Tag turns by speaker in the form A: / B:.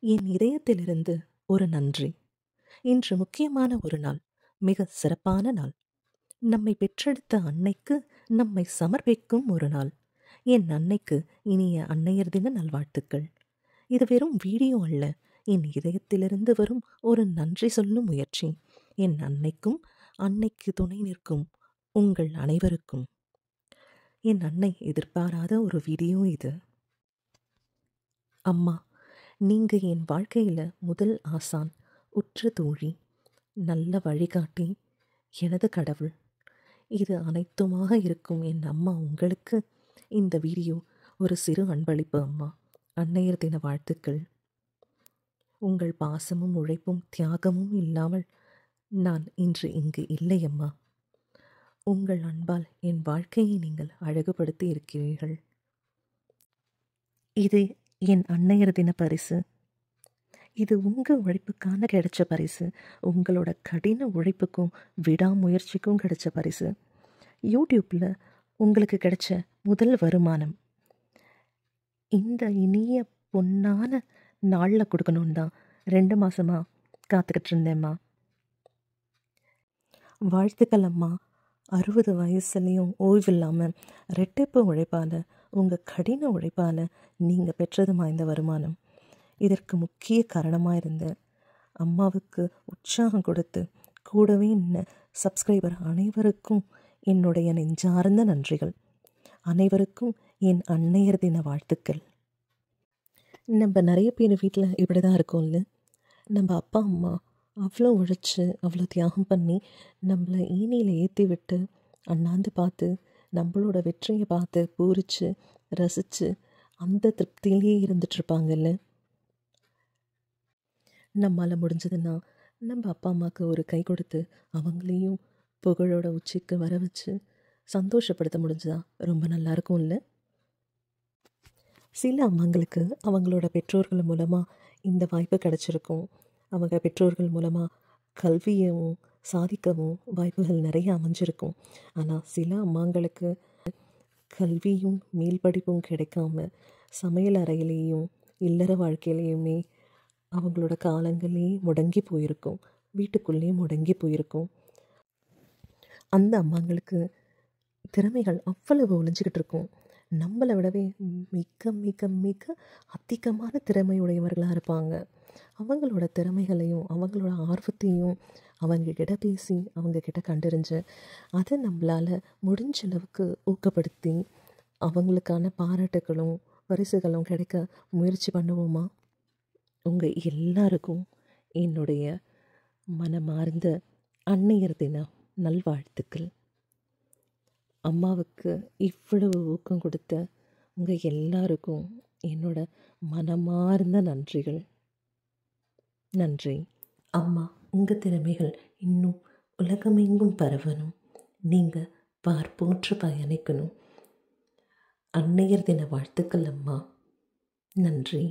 A: என் இதயத்திலிருந்து ஒரு நன்றி. இன்று முக்கியமான ஒரு நாள், மிக சிறப்பான நாள். நம்மை பெற்றெடுத்த அன்னைக்கு நம்மை சமர்ப்பிக்கும் ஒரு நாள். என் அன்னைக்கு இனிய அன்னையர் தின நல்வாழ்த்துக்கள். இது வெறும் வீடியோ அல்ல, என் இதயத்திலிருந்து வரும் ஒரு நன்றி சொல்லும் முயற்சி. என் அன்னைக்கும் அன்னைக்கு துணை நிற்கும் உங்கள் அனைவருக்கும். என் அன்னை எதிர்பாராத ஒரு வீடியோ இது. அம்மா, நீங்க என் வாழ்க்கையில முதல் ஆசான், உற்ற தோழி, நல்ல வழிகாட்டி, எனது கடவுள். இது அனைத்துமாக இருக்கும் என் அம்மா உங்களுக்கு இந்த வீடியோ ஒரு சிறு அன்பளிப்பு அம்மா. அன்னையர் தின வாழ்த்துக்கள். உங்கள் பாசமும் உழைப்பும் தியாகமும் இல்லாமல் நான் இன்று இங்கு இல்லை அம்மா. உங்கள் அன்பால் என் வாழ்க்கையை நீங்கள் அழகுபடுத்தி இருக்கிறீர்கள். இது என் அன்னையர் தின பரிசு. இது உங்கள் உழைப்புக்கான கிடைச்ச பரிசு. உங்களோட கடின உழைப்புக்கும் விடாமுயற்சிக்கும் கிடைச்ச பரிசு. யூடியூப்பில் உங்களுக்கு கிடைச்ச முதல் வருமானம். இந்த இனிய பொன்னான நாளில் கொடுக்கணுன்னு தான் 2 மாதமாக காத்துக்கிட்டு இருந்தேம்மா. வாழ்த்துக்கள் அம்மா. 60 வயசுலேயும் ஓய்வில்லாமல் ரெட்டிப்பு உழைப்பால், உங்கள் கடின உழைப்பால் நீங்கள் பெற்றதுமா இந்த வருமானம். இதற்கு முக்கிய காரணமாக இருந்த அம்மாவுக்கு உற்சாகம் கொடுத்து கூடவே நின்ன சப்ஸ்கிரைபர் அனைவருக்கும் என்னுடைய நெஞ்சார்ந்த நன்றிகள். அனைவருக்கும் என் அன்னையர் தின வாழ்த்துக்கள். நம்ம நிறைய பேர் வீட்டில் இப்படி தான் இருக்கோம்ல. நம்ம அப்பா அம்மா அவ்வளோ உழைச்சி அவ்வளோ தியாகம் பண்ணி நம்மளை ஈனியில் ஏற்றி விட்டு அண்ணாந்து பார்த்து நம்மளோட வெற்றியை பார்த்து பூரித்து ரசித்து அந்த திருப்தியிலேயே இருந்துகிட்ருப்பாங்கல்ல. நம்மளால் முடிஞ்சதுன்னா நம்ம அப்பா அம்மாவுக்கு ஒரு கை கொடுத்து அவங்களையும் புகழோட உச்சிக்கு வர வச்சு சந்தோஷப்படுத்த முடிஞ்சதா ரொம்ப நல்லாயிருக்கும் இல்லை? சில அம்மாங்களுக்கு அவங்களோட பெற்றோர்கள் மூலமாக இந்த வாய்ப்பு கிடச்சிருக்கும். அவங்க பெற்றோர்கள் மூலமாக கல்வியவும் சாதிக்கவும் வாய்ப்புகள் நிறைய அமைஞ்சிருக்கும். ஆனால் சில அம்மாங்களுக்கு கல்வியும் மேல் படிப்பும் கிடைக்காம சமையல் அறையிலேயும் இல்லற வாழ்க்கையிலையுமே அவங்களோட காலங்களே முடங்கி போயிருக்கும், வீட்டுக்குள்ளேயே முடங்கி போயிருக்கும். அந்த அம்மாங்களுக்கு திறமைகள் அவ்வளவு ஒழிஞ்சிக்கிட்டு இருக்கும். நம்மளை விடவே மிக மிக மிக அதிகமான திறமையுடையவர்களாக இருப்பாங்க. அவங்களோட திறமைகளையும் அவங்களோட ஆர்வத்தையும் அவங்கக்கிட்ட பேசி அவங்கக்கிட்ட கண்டறிஞ்சு அதை நம்மளால் முடிஞ்ச அளவுக்கு ஊக்கப்படுத்தி அவங்களுக்கான பாராட்டுகளும் பரிசுகளும் கிடைக்க முயற்சி பண்ணுவோமா? உங்கள் எல்லாருக்கும் என்னுடைய மனமார்ந்த அன்னையர் தின நல்வாழ்த்துக்கள். அம்மாவுக்கு இவ்வளவு ஊக்கம் கொடுத்த உங்கள் எல்லாருக்கும் என்னோட மனமார்ந்த நன்றிகள். நன்றி. அம்மா, உங்கள் திறமைகள் இன்னும் உலகமெங்கும் பரவணும். நீங்கள் பார்ப்போற்று பயணிக்கணும். அன்னையர் தின வாழ்த்துக்கள் அம்மா. நன்றி.